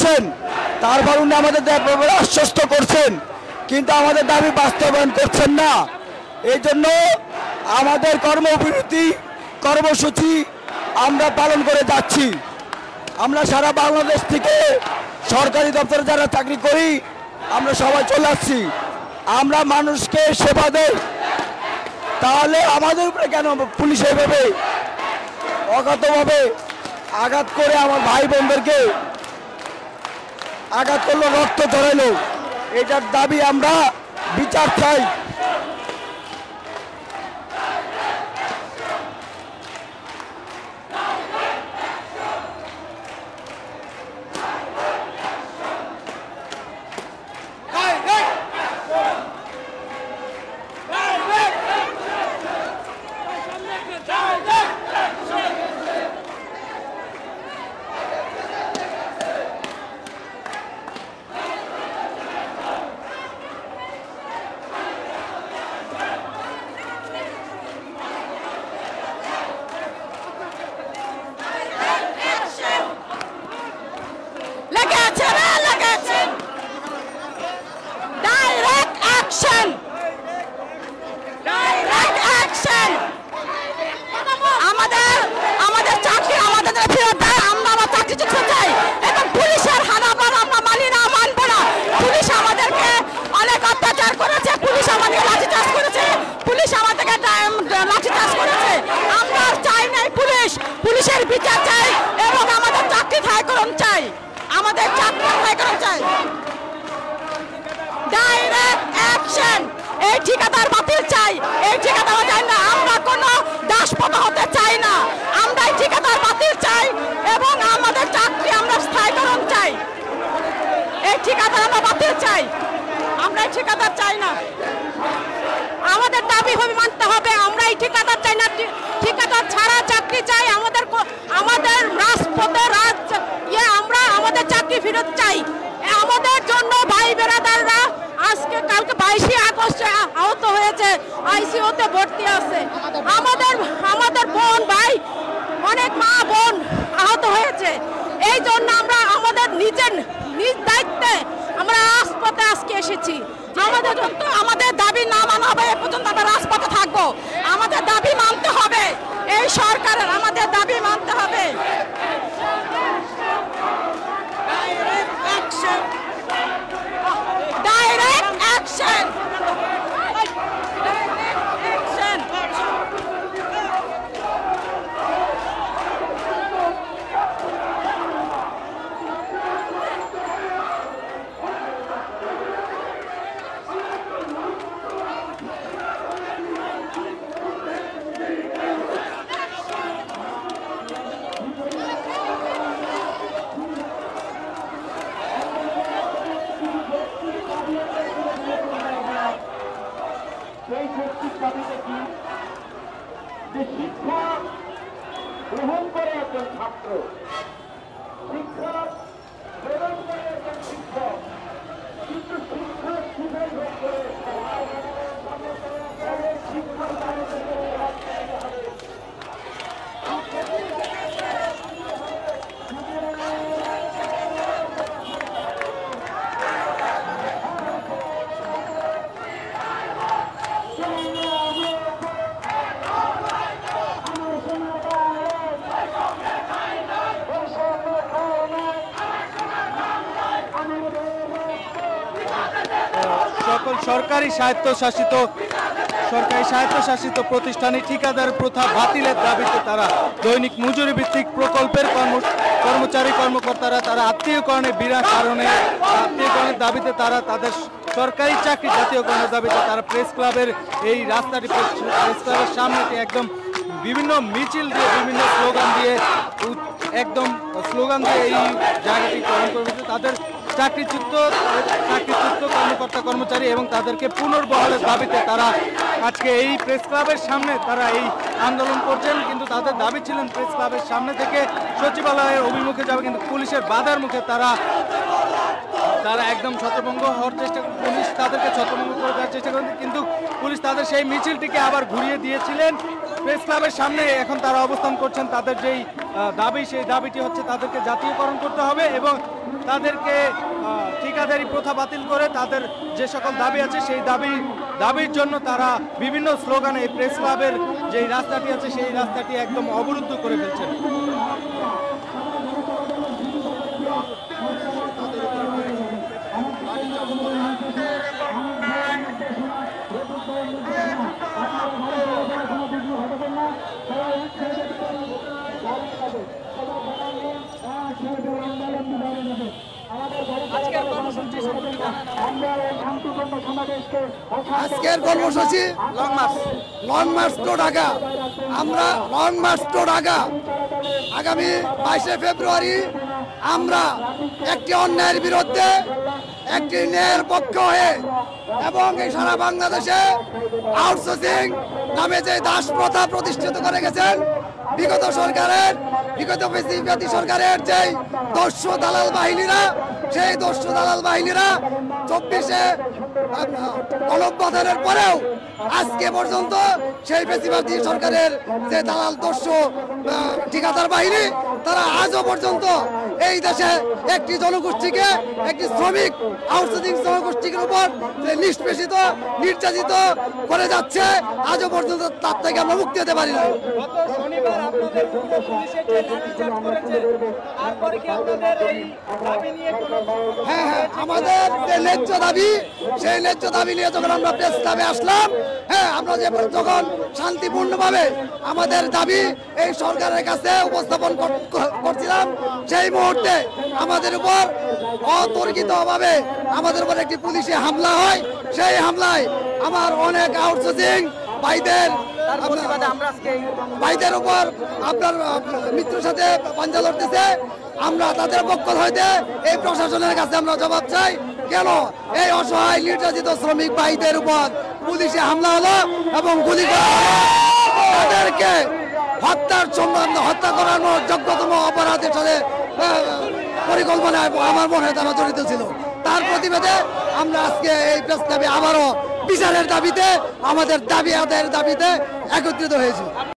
করছেন, তারপর উনি আমাদের ব্যাপারে আশ্বস্ত করছেন, কিন্তু আমাদের দাবি বাস্তবায়ন করছেন না। এই জন্য আমাদের কর্মবিরতি কর্মসূচি আমরা পালন করে যাচ্ছি। আমরা সারা বাংলাদেশ থেকে সরকারি দপ্তরে যারা চাকরি করি আমরা সবাই চলে আসছি। আমরা মানুষকে সেবা দেই, তাহলে আমাদের উপরে কেন পুলিশ এভাবে অজ্ঞাতভাবে আঘাত করে আমার ভাই বোনদেরকে আঘাত করলো, রক্ত ঝরাইলো? এটার দাবি আমরা বিচার চাই। পুলিশের বিচার চাই এবং আমাদের চাকরি ঠাইকরণ চাই, আমাদের চাকরি ঠাইকরণ চাই। ডাইরেক্ট অ্যাকশন, এই ঠিকাদার বাতিল চাই, এই ঠিকাদার চাই না, আমরা কোনো দাসপতা হতে চাই না, আমরা এই ঠিকাদার বাতিল চাই এবং আমাদের চাকরি আমরা স্থায়ীকরণ চাই। এই ঠিকাদার আমরা বাতিল চাই, আমরা এই ঠিকাদার চাই না। আমাদের দাবি হবে মানতে হবে, আমরা এই ঠিকাদার চাই না, ঠিকাদার ছাড়া চাকরি চাই। আমাদের রাজপথে আমরা আমাদের চাকরি ফেরত চাই। আমাদের জন্য ভাই বেরাদাররা আজকে কালকে 22 আগস্টে আহত হয়েছে, আইসিইউতে ভর্তি আছে। আমাদের বোন ভাই অনেক মা বোন আহত হয়েছে। এই জন্য আমরা আমাদের নিজ দায়িত্বে আমরা রাজপথে আজকে এসেছি। আমাদের দাবি না মানা হবে এ পর্যন্ত আমরা রাজপথে থাকবো। আমাদের দাবি মানতে হবে, এই সরকারের আমাদের দাবি মানতে হবে। Direct action. সেই যৌক্তিক দাবিতে কি যে শিক্ষা গ্রহণ করে একজন ছাত্র, শিক্ষা গ্রহণ করে একজন শিক্ষক, কিন্তু শিক্ষা কিভাবে গ্রহণ করে শিক্ষার দাবিতে সকল সরকারি স্বায়ত্তশাসিত প্রতিষ্ঠানে ঠিকাদার প্রথা বাতিলের দাবিতে তারা দৈনিক মজুরি ভিত্তিক প্রকল্পের কর্মকর্তারা তারা আত্মীয়করণের বিরাট কারণে আত্মীয়করণের দাবিতে তারা তাদের সরকারি চাকরি জাতীয়করণের দাবিতে তারা প্রেস ক্লাবের এই রাস্তাটি প্রেস ক্লাবের সামনে একদম বিভিন্ন মিছিল দিয়ে বিভিন্ন স্লোগান দিয়ে এই জায়গাটি গ্রহণ করেছে। তাদের চাকরিচ্যুত কর্মকর্তা কর্মচারী এবং তাদেরকে পুনর্বহালের দাবিতে তারা আজকে এই প্রেস ক্লাবের সামনে তারা এই আন্দোলন করছেন। কিন্তু তাদের দাবি ছিলেন প্রেস ক্লাবের সামনে থেকে সচিবালয়ের অভিমুখে যাবে, কিন্তু পুলিশের বাধার মুখে তারা একদম ছত্রভঙ্গ হওয়ার চেষ্টা, পুলিশ তাদেরকে ছত্রভঙ্গ করে দেওয়ার চেষ্টা করেন, কিন্তু পুলিশ তাদের সেই মিছিলটিকে আবার ঘুরিয়ে দিয়েছিলেন। প্রেস ক্লাবের সামনে এখন তারা অবস্থান করছেন। তাদের যেই দাবি, সেই দাবিটি হচ্ছে তাদেরকে জাতীয়করণ করতে হবে এবং তাদেরকে ঠিকাদারি প্রথা বাতিল করে তাদের যে সকল দাবি আছে সেই দাবির জন্য তারা বিভিন্ন স্লোগানে এই প্রেস ক্লাবের যেই রাস্তাটি আছে সেই রাস্তাটি একদম অবরুদ্ধ করে ফেলছেন। আজকের কর্মসূচি লং মার্চ টু ঢাকা। আমরা লং মার্চ টু ঢাকা আগামী 22শে ফেব্রুয়ারি আমরা একটি অন্যায়ের বিরুদ্ধে, একটি ন্যায়ের পক্ষ হয়ে এবং এই সারা বাংলাদেশে আউটসোর্সিং নামে যে দাস প্রথা প্রতিষ্ঠিত করে গেছেন বিগত ফ্যাসিবাদী সরকারের যেই দস্যু দালাল বাহিনীরা, সেই দস্যু দালাল বাহিনীরা 24শে গণঅভ্যুত্থানের পরেও আজকে পর্যন্ত সেই ফ্যাসিবাদী সরকারের যে দালাল দস্যু ঠিকাদার বাহিনী, তারা আজও পর্যন্ত এই দেশে একটি জনগোষ্ঠীকে, একটি শ্রমিক আউটসোর্সিং জনগোষ্ঠীর উপর যে নিষ্পেষিত, নির্যাতিত করে যাচ্ছে, আজও পর্যন্ত তার থেকে আমরা মুক্তি হতে পারি না। হ্যাঁ, আমাদের যে ন্যায্য দাবি, সেই ন্যায্য দাবি নিয়ে যখন আমরা প্রেস ক্লাবে আসলাম, হ্যাঁ, আমরা যখন শান্তিপূর্ণভাবে আমাদের দাবি এই সরকারের কাছে উপস্থাপন করছিলাম, সেই মুহূর্তে আমাদের উপর অতর্কিতভাবে আমাদের উপর একটি পুলিশি হামলা হয়। সেই হামলায় আমার অনেক আউটসোর্সিং ভাইদের উপর আপনার মৃত্যুর সাথে পাঞ্জা লড়তেছে। আমরা তাদের পক্ষ হইতে এই প্রশাসনের কাছে আমরা জবাব চাই, কেন এই অসহায় নির্যাতিত শ্রমিক ভাইদের উপর পুলিশে হামলা হলো এবং গুলি করা হলো। তাদেরকে হত্যা করানোর যোগ্যতম অপরাধের সাথে পরিকল্পনায় আমার মনে হয় তারা জড়িত ছিল। তার প্রতিবাদে আমরা আজকে এই প্রেস ক্লাবে আবারও বিচারের দাবিতে, আমাদের দাবি আদায়ের দাবিতে একত্রিত হয়েছি।